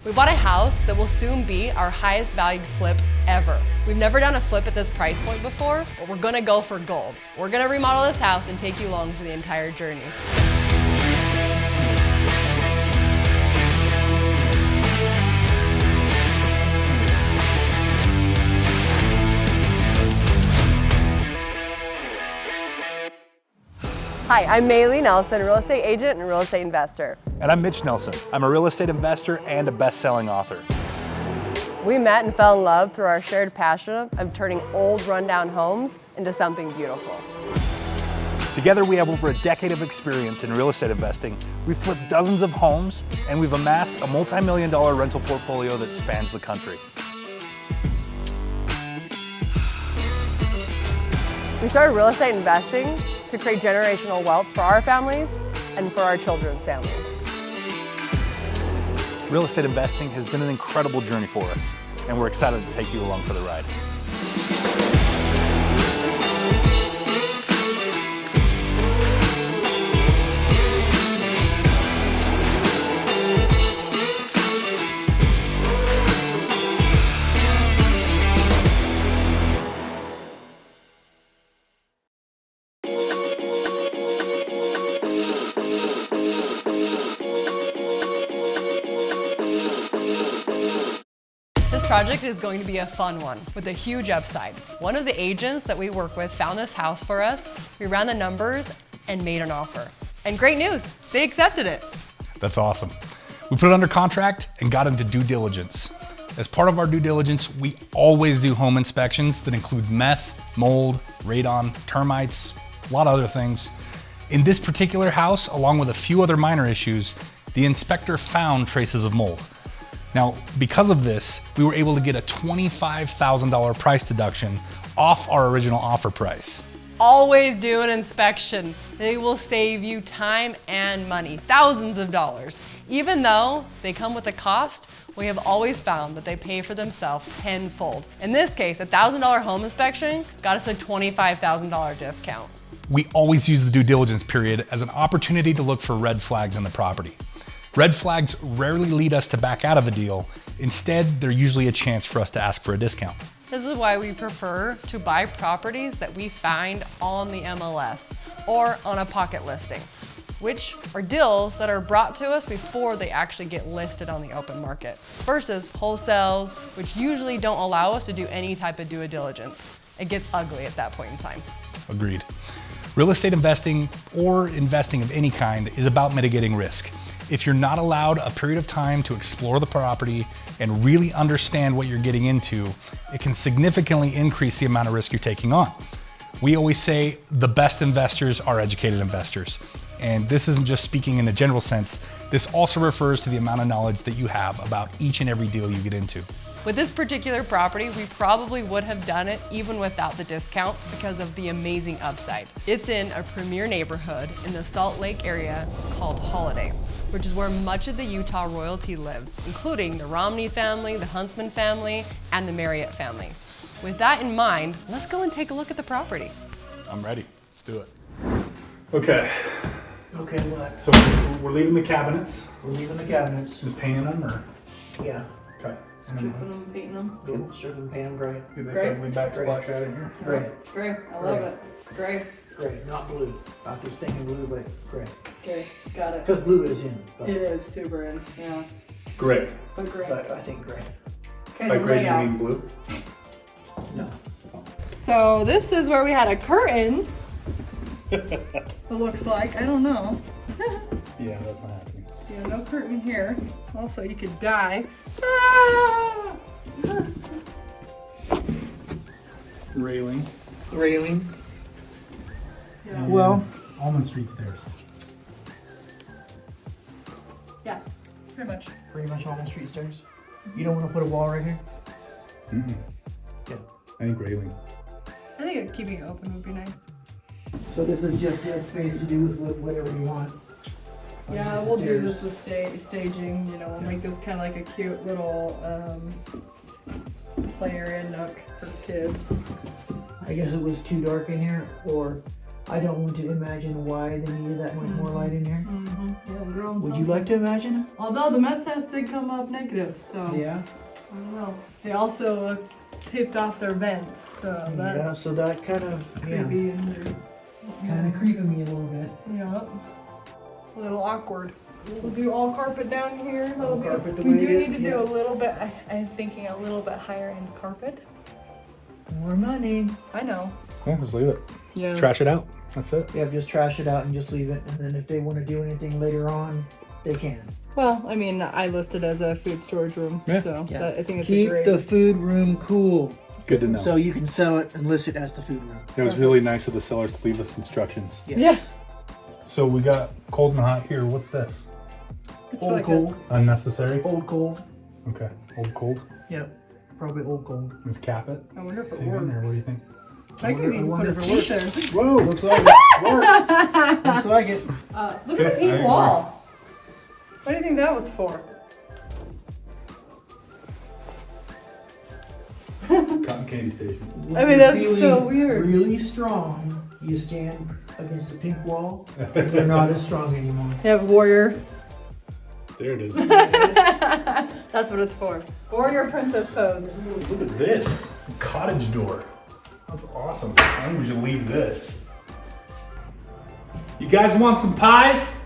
We bought a house that will soon be our highest valued flip ever. We've never done a flip at this price point before, but we're gonna go for gold. We're gonna remodel this house and take you along for the entire journey. Hi, I'm Maylee Nelson, real estate agent and real estate investor. And I'm Mitch Nelson. I'm a real estate investor and a best-selling author. We met and fell in love through our shared passion of turning old rundown homes into something beautiful. Together we have over a decade of experience in real estate investing. We've flipped dozens of homes and we've amassed a multi-million-dollar rental portfolio that spans the country. We started real estate investing to create generational wealth for our families and for our children's families. Real estate investing has been an incredible journey for us, and we're excited to take you along for the ride. This project is going to be a fun one with a huge upside. One of the agents that we work with found this house for us. We ran the numbers and made an offer. And great news, they accepted it. That's awesome. We put it under contract and got into due diligence. As part of our due diligence, we always do home inspections that include meth, mold, radon, termites, a lot of other things. In this particular house, along with a few other minor issues, the inspector found traces of mold. Now, because of this, we were able to get a $25,000 price deduction off our original offer price. Always do an inspection. They will save you time and money, thousands of dollars. Even though they come with a cost, we have always found that they pay for themselves tenfold. In this case, a $1,000 home inspection got us a $25,000 discount. We always use the due diligence period as an opportunity to look for red flags in the property. Red flags rarely lead us to back out of a deal. Instead, they're usually a chance for us to ask for a discount. This is why we prefer to buy properties that we find on the MLS or on a pocket listing, which are deals that are brought to us before they actually get listed on the open market, versus wholesales, which usually don't allow us to do any type of due diligence. It gets ugly at that point in time. Agreed. Real estate investing, or investing of any kind, is about mitigating risk. If you're not allowed a period of time to explore the property and really understand what you're getting into, it can significantly increase the amount of risk you're taking on. We always say the best investors are educated investors. And this isn't just speaking in a general sense. This also refers to the amount of knowledge that you have about each and every deal you get into. With this particular property, we probably would have done it even without the discount because of the amazing upside. It's in a premier neighborhood in the Salt Lake area called Holiday, which is where much of the Utah royalty lives, including the Romney family, the Huntsman family, and the Marriott family. With that in mind, let's go and take a look at the property. I'm ready. Let's do it. Okay, Okay, what? so we're leaving the cabinets. We're leaving the cabinets. Just painting them, or? Yeah. Okay. Painting them. Yep, strip and paint them gray. Do this Great. ugly backsplash out of here. Gray. Gray, I love it. Gray. Gray, not blue. Not this stinking blue, but gray. Okay, got it. Because blue is in. But, It is super in, yeah. Great. But gray. but I think gray. Okay, By the gray, you layout. mean blue? No. So this is where we had a curtain. It looks like, I don't know. Yeah, that's not happening. Yeah, no curtain here. Also, you could die. Ah! Railing. Railing. Yeah. Well, Almond Street stairs. Yeah, pretty much. pretty much all my street stairs. You don't want to put a wall right here? Mm-mm. Good. I think railing. I think keeping it open would be nice. So this is just dead space to do with whatever you want. Yeah, we'll do this with staging, you know, we'll make this kind of like a cute little play area nook for kids. I guess it was too dark in here, or I don't want to imagine why they needed that much more light in here. Yeah, grown. Would you like to imagine? Although the med test did come up negative, so Yeah. I don't know. They also taped off their vents, so that's Yeah, so that kind of, yeah, creepy and kind of creeping me a little bit. yeah, a little awkward. We'll do all carpet down here. That'll be- carpet the we way do it need is, to do yeah. a little bit. I'm thinking a little bit higher end carpet. More money. I know. Yeah, just leave it. Yeah. Trash it out. That's it. Yeah, just trash it out and just leave it. And then if they want to do anything later on, they can. Well, I mean, I listed as a food storage room, Yeah. so Yeah. that, I think it's Keep a great. the food room cool. Good to know. So you can sell it and list it as the food room. It was really nice of the sellers to leave us instructions. Yes. Yeah. So we got cold and hot here. What's this? It's Old like cold. Unnecessary? Old cold. Okay. Old cold. Yep. Probably old cold. Let's cap it. I wonder if it Even, or what do works. you think? I can even put a seat there. Whoa! Looks like it. Works. Looks like it. Look at the Okay, pink I wall. What do you think that was for? Cotton candy station. I mean, that's so weird. Really strong. You stand against the pink wall. And you're not as strong anymore. You have warrior. There it is. That's what it's for. Warrior princess pose. Look at this cottage door. That's awesome. I think we should leave this. You guys want some pies?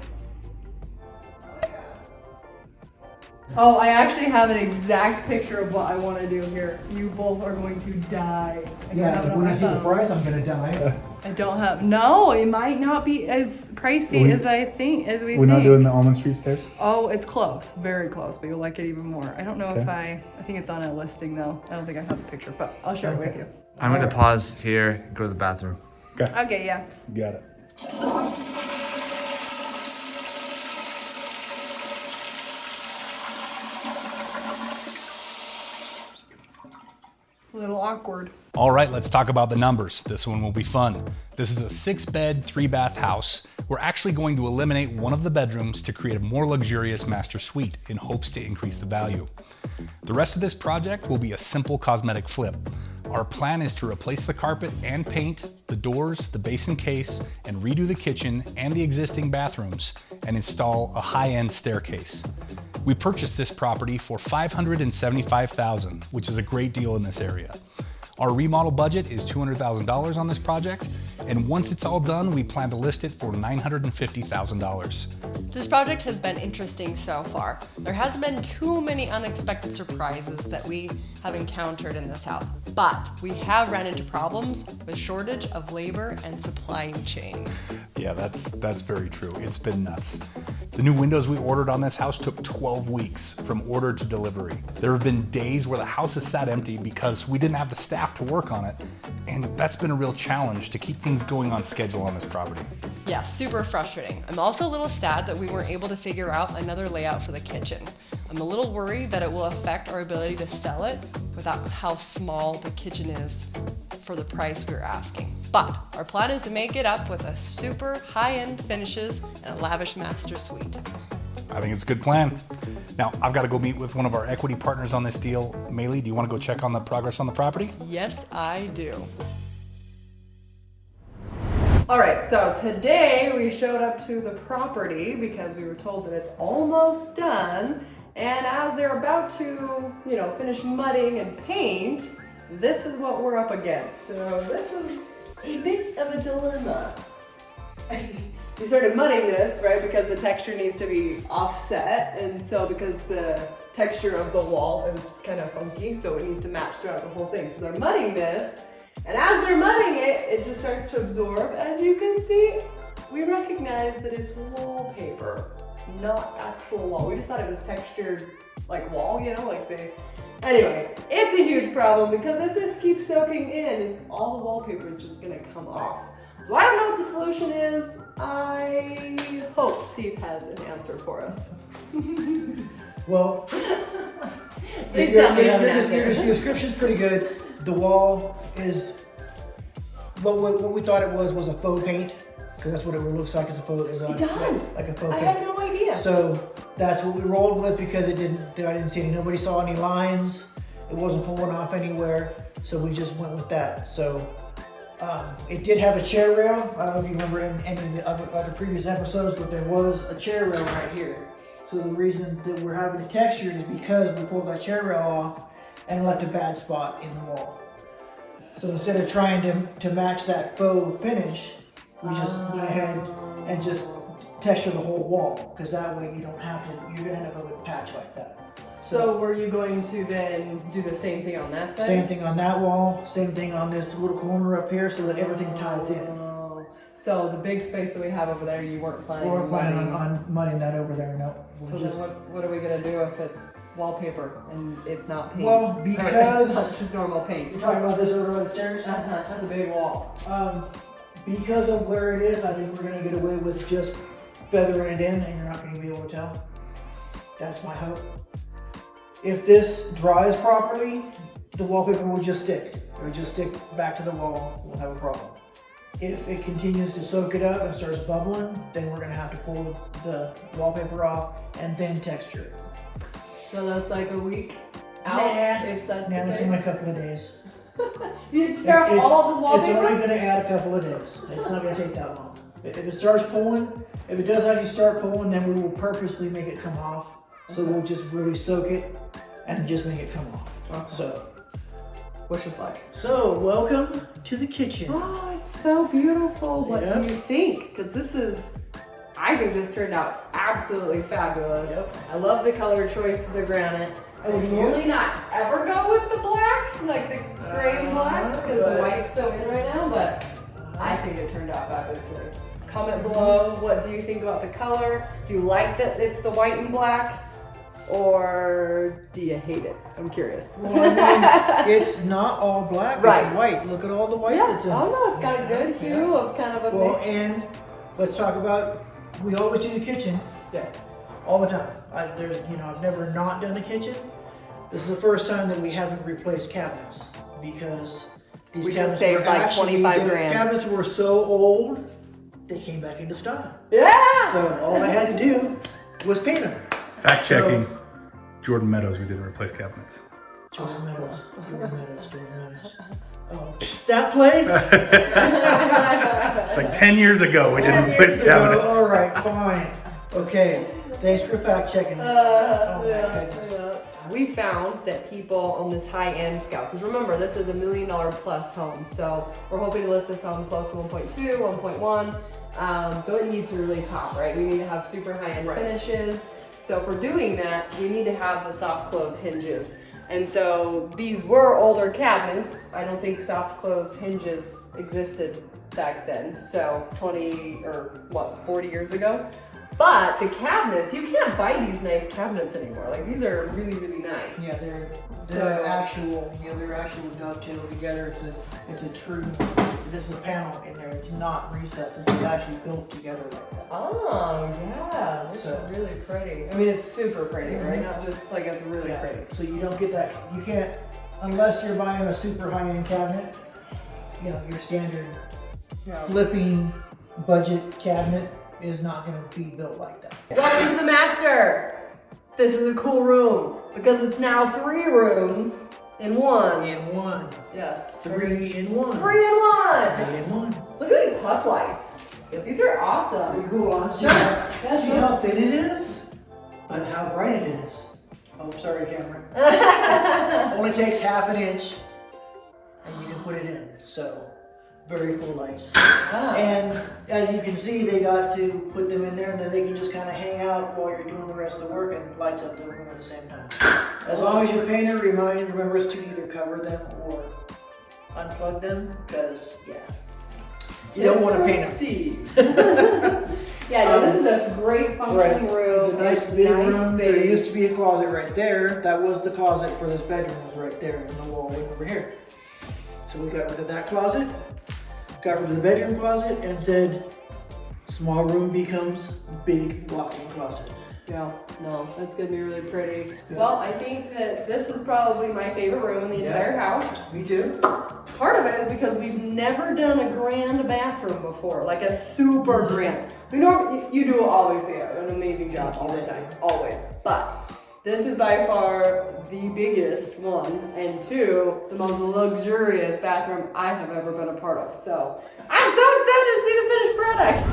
Oh, I actually have an exact picture of what I want to do here. You both are going to die. I don't have it Yeah, on when my I see the phone. price, I'm gonna die. I don't have. No, it might not be as pricey We- as I think. As we We're think. not doing the Almond Street stairs? Oh, it's close, very close, but you'll like it even more. I don't know if Okay. I think it's on a listing though. I don't think I have the picture, but I'll share it with Okay. you. I'm going to pause here and go to the bathroom. Okay, yeah. Got it. A little awkward. All right, let's talk about the numbers. This one will be fun. This is a 6-bed, 3-bath house. We're actually going to eliminate one of the bedrooms to create a more luxurious master suite in hopes to increase the value. The rest of this project will be a simple cosmetic flip. Our plan is to replace the carpet and paint, the doors, the basin case, and redo the kitchen and the existing bathrooms, and install a high-end staircase. We purchased this property for $575,000, which is a great deal in this area. Our remodel budget is $200,000 on this project, and once it's all done, we plan to list it for $950,000. This project has been interesting so far. There hasn't been too many unexpected surprises that we have encountered in this house, but we have run into problems with shortage of labor and supply chain. Yeah, that's very true. It's been nuts. The new windows we ordered on this house took 12 weeks from order to delivery. There have been days where the house has sat empty because we didn't have the staff to work on it, and that's been a real challenge to keep things going on schedule on this property. Yeah, super frustrating. I'm also a little sad that we weren't able to figure out another layout for the kitchen. I'm a little worried that it will affect our ability to sell it without how small the kitchen is for the price we're asking. But our plan is to make it up with a super high-end finishes and a lavish master suite. I think it's a good plan. Now, I've got to go meet with one of our equity partners on this deal. Maylee, do you want to go check on the progress on the property? Yes, I do. All right, so today we showed up to the property because we were told that it's almost done. And as they're about to, finish mudding and paint, this is what we're up against. So this is a bit of a dilemma. We started mudding this, right, because the texture needs to be offset, and so because the texture of the wall is kind of funky, so it needs to match throughout the whole thing. So they're mudding this, and as they're mudding it, it just starts to absorb. As you can see, we recognize that it's wallpaper, not actual wall. We just thought it was textured like wall, Anyway, it's a huge problem because if this keeps soaking in, all the wallpaper is just gonna come off. So I don't know what the solution is. I hope Steve has an answer for us. Well, Please tell me you have an your answer. description's pretty good. The wall is what we thought it was a faux paint, because that's what it looks like. It's a faux. It does. Like a faux I paint. had no idea. So that's what we rolled with because I didn't see any. Nobody saw any lines. It wasn't pulling off anywhere. So we just went with that. So It did have a chair rail. I don't know if you remember in any of the other previous episodes, but there was a chair rail right here. So the reason that we're having it textured is because we pulled that chair rail off and left a bad spot in the wall. So instead of trying to match that faux finish, we just went ahead and just texture the whole wall, because that way you don't have to, you're gonna end up with a patch like that. So were you going to then do the same thing on that side? Same thing on that wall, same thing on this little corner up here, so that everything ties in. Oh. So the big space that we have over there, you weren't planning We're on planning mudding. on mudding that over there, no. So then what are we gonna do if it's wallpaper and it's not paint? Well, Or because- it's not just normal paint. You're talking about this over by the stairs? That's a big wall. Because of where it is, I think we're gonna get away with just feathering it in and you're not gonna be able to tell. That's my hope. If this dries properly, the wallpaper will just stick. It will just stick back to the wall, we'll have a problem. If it continues to soak it up and starts bubbling, then we're gonna have to pull the wallpaper off and then texture it. So that's like a week out, Nah, if that's Now the that's case. only a couple of days. You tear up all of this It's only wallpaper? gonna add a couple of days. It's not gonna take that long. If it starts pulling, if it does actually start pulling, then we will purposely make it come off. So we'll just really soak it and just make it come off. Okay. Which is like, So welcome to the kitchen. oh, it's so beautiful. What Yep. do you think? Because I think this turned out absolutely fabulous. Yep. I love the color choice of the granite. I would Thank you. normally not ever go with the black, like the gray and black, because the but- white's so in right now, but I think it turned out fabulously. Comment below, what do you think about the color? Do you like that it's the white and black? Or do you hate it? I'm curious. Well, I mean, it's not all black, Right. it's white. Look at all the white Yeah, that's in it. oh no, it's got a good hue of kind of a Well, mix. and let's talk about, we always do the kitchen Yes. all the time. I've never not done the kitchen. This is the first time that we haven't replaced cabinets because these We just cabinets saved were like actually, 25 the grand. cabinets were so old, they came back into style. Yeah! So all I had to do was paint them. Fact checking. Jordan Meadows, we didn't replace cabinets. Jordan Meadows. Oh, that place? Like 10 years ago, we didn't replace cabinets. All right, fine. Okay, thanks for fact checking. Oh my goodness. We found that people on this high-end scale, because remember, this is $1 million plus home, so we're hoping to list this home close to 1.2, 1.1, so it needs to really pop, right? We need to have super high-end Right. finishes, so if we're doing that, we need to have the soft close hinges. And so these were older cabinets. I don't think soft close hinges existed back then, so 40 years ago. But the cabinets, you can't buy these nice cabinets anymore. Like, these are really, really nice. Yeah, they're So- they're actual dovetailed together. It's a true. This is a panel in there. It's not recessed. This is actually built together like that. Oh, yeah, this So- is really pretty. I mean, it's super pretty, right? Not just like it's really Yeah. pretty. So you don't get that. You can't unless you're buying a super high-end cabinet. You know, your standard flipping budget cabinet is not going to be built like that. Welcome to the master. This is a cool room because it's now 3 rooms in one. In one, Yes. 3 in one, 3 in 1. 3 in one. Look at these puck lights. These are awesome. Pretty cool, huh? Sure. Yeah, See sure. how thin it is, but how bright it is. Oh, sorry, camera. Only takes ½ an inch, and you can put it in. So, very cool lights. Ah. And as you can see, they got to put them in there, and then they can just kind of hang out while you're doing the rest of the work and lights up the room at the same time. As long as your painter remembers to either cover them or unplug them, because you don't want to paint them. Steve. Yeah, no, this is a great functioning room. It's a nice It's big nice room. space. There used to be a closet right there. That was the closet for this bedroom, was right there in the wall right over here. So we got rid of that closet, got rid of the bedroom closet, and said, small room becomes big walk-in closet. Yeah, no, that's gonna be really pretty. Good. Well, I think that this is probably my favorite room in the entire house. Me too. Part of it is because we've never done a grand bathroom before, like a super grand. You do always do an amazing job all the time, always. But This is by far the biggest one, and two, the most luxurious bathroom I have ever been a part of. So I'm so excited to see the finished product.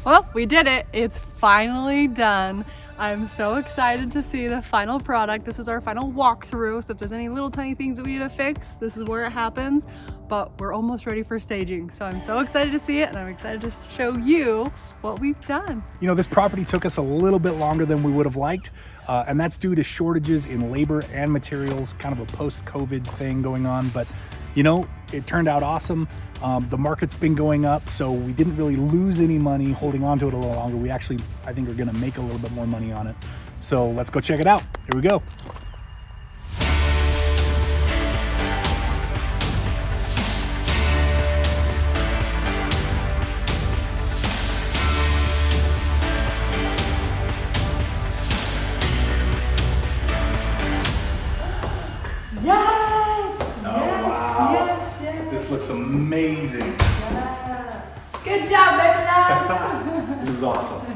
Well, we did it. It's finally done. I'm so excited to see the final product. This is our final walkthrough. So if there's any little tiny things that we need to fix, this is where it happens. But we're almost ready for staging. So I'm so excited to see it, and I'm excited to show you what we've done. You know, this property took us a little bit longer than we would have liked, and that's due to shortages in labor and materials, kind of a post-COVID thing going on. But you know, it turned out awesome. The market's been going up, so we didn't really lose any money holding on to it a little longer. We actually, I think, are gonna make a little bit more money on it. So let's go check it out. Here we go. This looks amazing. Yeah. Good job, baby. This is awesome.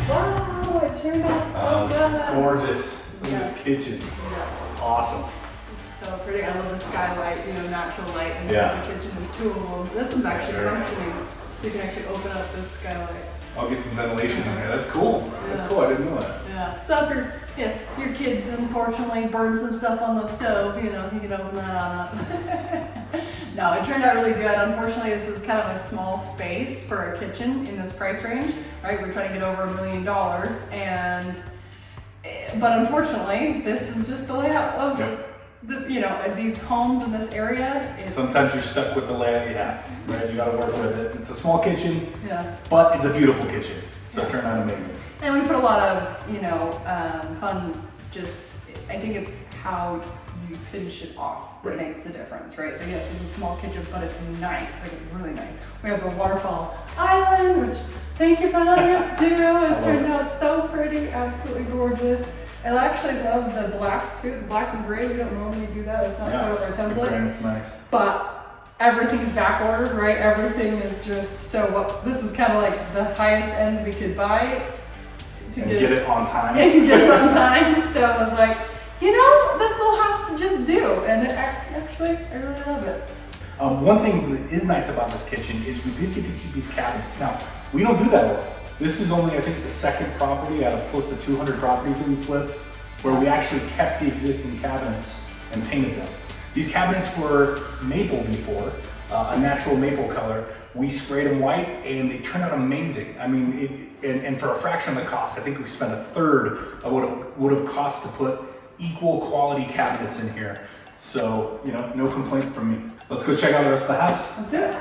Wow, it turned out so This is good. gorgeous. Look at Yes. this kitchen. Yeah. It's awesome. It's so pretty. I love the skylight, you know, natural light in Yeah. the kitchen. There's two of them. This one's actually Very nice. functioning, so you can actually open up this skylight. I'll get some ventilation in here. That's cool. That's Yeah. cool. I didn't know that. Yeah. So if your kids unfortunately burn some stuff on the stove, you know, you can open that on up. No, it turned out really good. Unfortunately, this is kind of a small space for a kitchen in this price range, right? We're trying to get over $1 million, but unfortunately, this is just the layout of Yep. these homes in this area. Sometimes you're stuck with the layout you have, right? You gotta work with it. It's a small kitchen, Yeah. but it's a beautiful kitchen. So it turned out amazing. And we put a lot of, fun, I think it's how you finish it off that Right. makes the difference, right? So yes, it's a small kitchen, but it's nice, like it's really nice. We have the waterfall island, which thank you for letting us do. It turned out so pretty, absolutely gorgeous. I actually love the black too, the black and gray. We don't normally do that, it's not part of our the template. granite's nice. But everything's back ordered, right? Everything is just this was kind of like the highest end we could buy to And get it on time. and get it on time. So I was like, this will have to just do. And actually, I really love it. One thing that is nice about this kitchen is we did get to keep these cabinets. Now, we don't do that a lot. This is only, I think, the second property out of close to 200 properties that we flipped where we actually kept the existing cabinets and painted them. These cabinets were maple before, a natural maple color. We sprayed them white and they turned out amazing. I mean, and for a fraction of the cost, I think we spent a third of what it would have cost to put equal quality cabinets in here. So, no complaints from me. Let's go check out the rest of the house. Let's do it.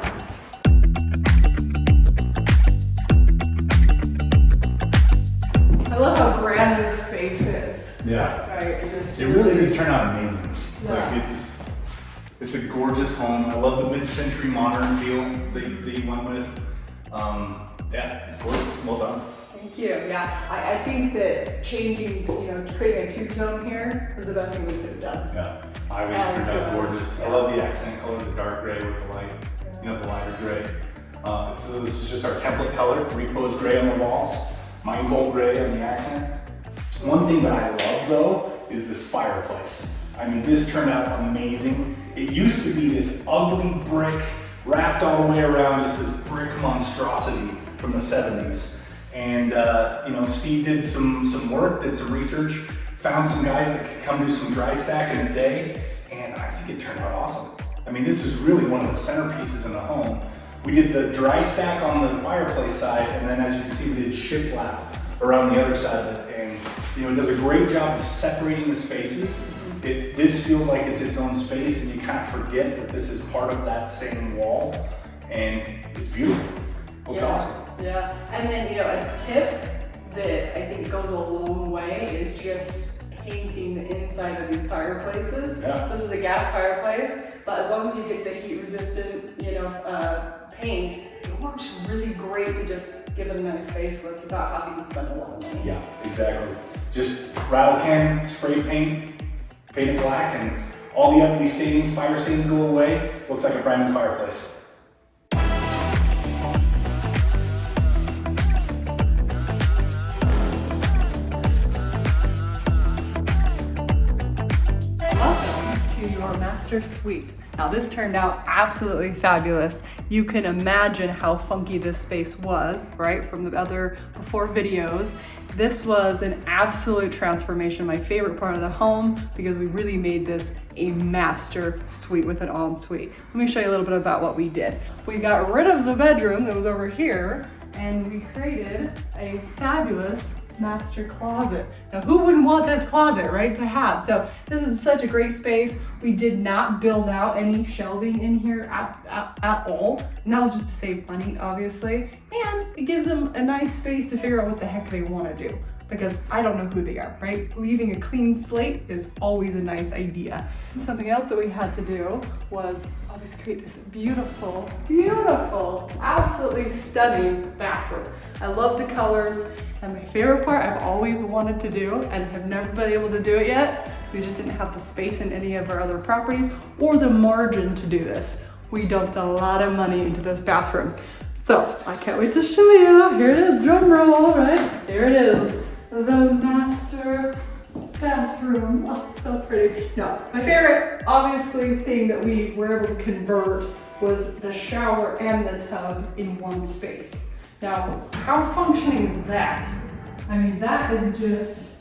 I love how grand this space is. Yeah. Right? It really did turn out amazing. Yeah. Like it's a gorgeous home. I love the mid-century modern feel that you went with. Yeah, it's gorgeous. Well done. Thank you. Yeah, I think that changing, creating a two-tone here was the best thing we could have done. Yeah, I think it turned out gorgeous. I love the accent color, the dark gray with the light, the lighter gray. This is just our template color, repose gray on the walls, mine gold gray on the accent. One thing that I love though is this fireplace. I mean, this turned out amazing. It used to be this ugly brick wrapped all the way around, just this brick monstrosity from the 70s. And Steve did some work, did some research, found some guys that could come do some dry stack in a day, and I think it turned out awesome. I mean, this is really one of the centerpieces in the home. We did the dry stack on the fireplace side, and then as you can see, we did shiplap around the other side of it. And it does a great job of separating the spaces. This feels like it's its own space, and you kind of forget that this is part of that same wall, and it's beautiful. Looks awesome. Yeah, and then a tip that I think goes a long way is just painting the inside of these fireplaces. Yeah. So this is a gas fireplace, but as long as you get the heat resistant, paint, it works really great to just give it a nice facelift without having to spend a lot of money. Yeah, exactly. Just rattle can, spray paint it black, and All the ugly stains, fire stains go away. Looks like a brand new fireplace. Welcome to your master suite. Now this turned out absolutely fabulous. You can imagine how funky this space was, right, from the other before videos. This was an absolute transformation, my favorite part of the home, because we really made this a master suite with an ensuite. Let me show you a little bit about what we did. We got rid of the bedroom that was over here, and we created a fabulous master closet. Now who wouldn't want this closet, right, to have? So this is such a great space. We did not build out any shelving in here at all. And that was just to save money, obviously. And it gives them a nice space to figure out what the heck they want to do. Because I don't know who they are, right? Leaving a clean slate is always a nice idea. Something else that we had to do was obviously create this beautiful, beautiful, absolutely stunning bathroom. I love the colors, and my favorite part I've always wanted to do and have never been able to do it yet, because we just didn't have the space in any of our other properties or the margin to do this. We dumped a lot of money into this bathroom. So I can't wait to show you. Here it is, drum roll, right? Here it is. The master bathroom. Oh, so pretty. No, my favorite, obviously, thing that we were able to convert was the shower and the tub in one space. Now, how functioning is that? I mean, that is just,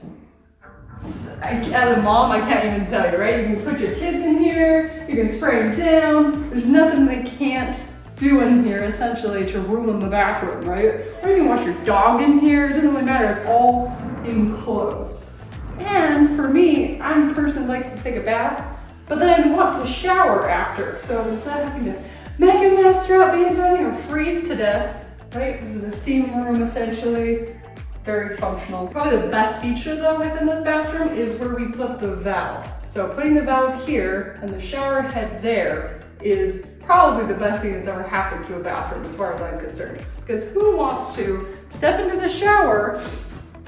as a mom, I can't even tell you, right? You can put your kids in here, you can spray them down. There's nothing they can't do in here, essentially, to ruin the bathroom, right? Or you can wash your dog in here, it doesn't really matter, it's all enclosed. And for me, I'm a person who likes to take a bath, but then I want to shower after. So instead of having to make a mess throughout the entire thing or freeze to death, right? This is a steam room, essentially. Very functional. Probably the best feature though within this bathroom is where we put the valve. So putting the valve here and the shower head there is probably the best thing that's ever happened to a bathroom as far as I'm concerned. Because who wants to step into the shower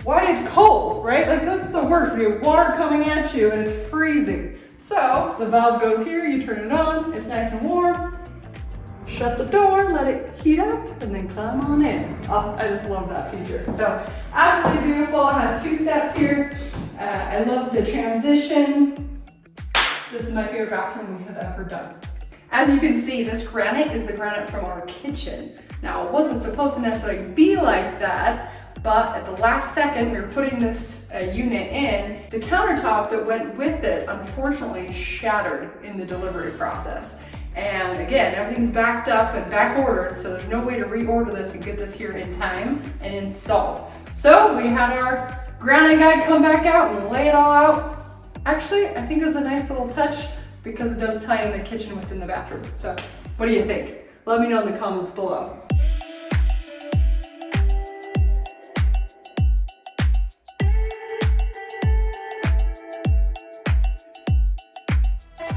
while it's cold, right? Like that's the worst. You have water coming at you and it's freezing. So the valve goes here, you turn it on, it's nice and warm. Shut the door, let it heat up, and then come on in. Oh, I just love that feature. So absolutely beautiful. It has 2 steps here. I love the transition. This is my favorite bathroom we have ever done. As you can see, this granite is the granite from our kitchen. Now, it wasn't supposed to necessarily be like that, but at the last second, we were putting this unit in. The countertop that went with it, unfortunately, shattered in the delivery process. And again, everything's backed up and back ordered, so there's no way to reorder this and get this here in time and installed. So we had our granite guy come back out and lay it all out. Actually, I think it was a nice little touch because it does tie in the kitchen within the bathroom. So what do you think? Let me know in the comments below.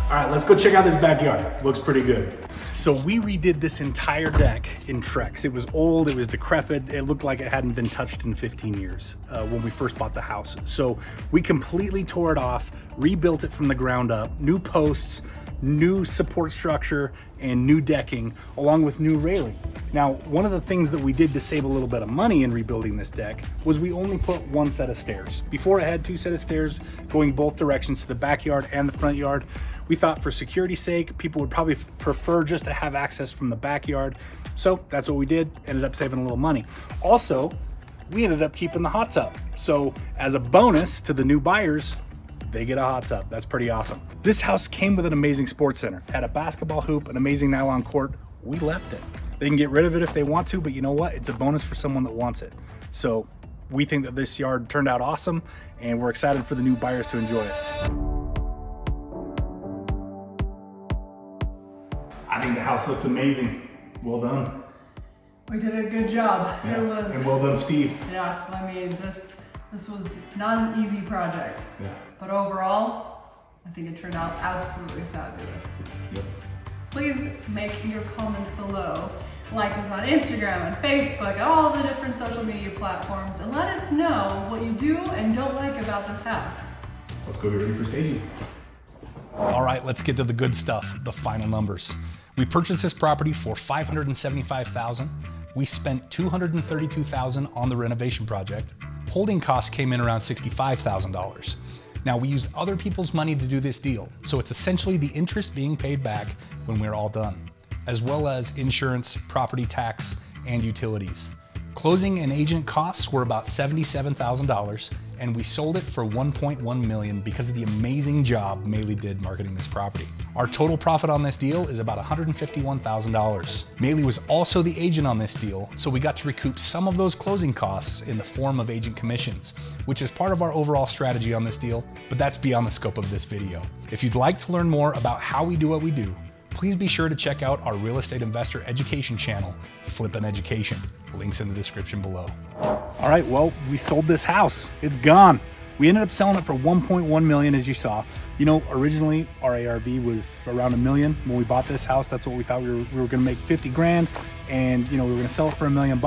All right, let's go check out this backyard. Looks pretty good. So we redid this entire deck in Trex. It was old, it was decrepit, it looked like it hadn't been touched in 15 years when we first bought the house. So we completely tore it off, rebuilt it from the ground up, new posts, new support structure, and new decking, along with new railing. Now, one of the things that we did to save a little bit of money in rebuilding this deck was we only put 1 set of stairs. Before it had 2 sets of stairs going both directions to the backyard and the front yard. We thought for security's sake, people would probably prefer just to have access from the backyard. So that's what we did, ended up saving a little money. Also, we ended up keeping the hot tub. So as a bonus to the new buyers, they get a hot tub. That's pretty awesome. This house came with an amazing sports center, had a basketball hoop, an amazing nylon court. We left it. They can get rid of it if they want to, but you know what? It's a bonus for someone that wants it. So we think that this yard turned out awesome, and we're excited for the new buyers to enjoy it. I think the house looks amazing. Well done. We did a good job. Yeah. It was, and well done, Steve. yeah, I mean, this was not an easy project. Yeah. But overall, I think it turned out absolutely fabulous. Yep. Please make your comments below. Like us on Instagram and Facebook, all the different social media platforms, and let us know what you do and don't like about this house. Let's go get ready for staging. All right, let's get to the good stuff, the final numbers. We purchased this property for $575,000. We spent $232,000 on the renovation project. Holding costs came in around $65,000. Now, we used other people's money to do this deal, so it's essentially the interest being paid back when we're all done, as well as insurance, property tax, and utilities. Closing and agent costs were about $77,000, and we sold it for $1.1 million because of the amazing job Maley did marketing this property. Our total profit on this deal is about $151,000. Maley was also the agent on this deal, so we got to recoup some of those closing costs in the form of agent commissions, which is part of our overall strategy on this deal, but that's beyond the scope of this video. If you'd like to learn more about how we do what we do, please be sure to check out our real estate investor education channel, Flippin' Education. Links in the description below. All right, well, we sold this house. It's gone. We ended up selling it for $1.1 million, as you saw. You know, originally our ARV was around $1 million. When we bought this house, that's what we thought. We were gonna make 50 grand, and you know, we were gonna sell it for $1 million.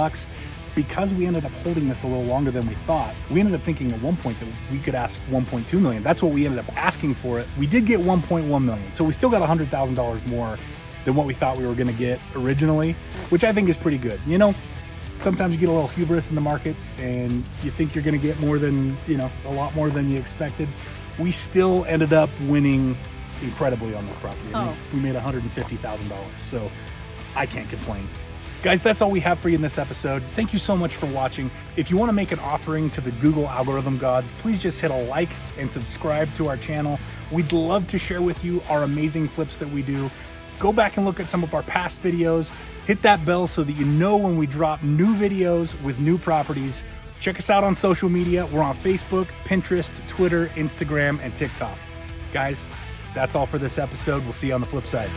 Because we ended up holding this a little longer than we thought, we ended up thinking at one point that we could ask $1.2 million. That's what we ended up asking for it. We did get $1.1 million, so we still got $100,000 more than what we thought we were gonna get originally, which I think is pretty good. You know, sometimes you get a little hubris in the market and you think you're gonna get more than, you know, a lot more than you expected. We still ended up winning incredibly on this property. I mean, we made $150,000, so I can't complain. Guys, that's all we have for you in this episode. Thank you so much for watching. If you want to make an offering to the Google algorithm gods, please just hit a like and subscribe to our channel. We'd love to share with you our amazing flips that we do. Go back and look at some of our past videos. Hit that bell so that you know when we drop new videos with new properties. Check us out on social media. We're on Facebook, Pinterest, Twitter, Instagram, and TikTok. Guys, that's all for this episode. We'll see you on the flip side.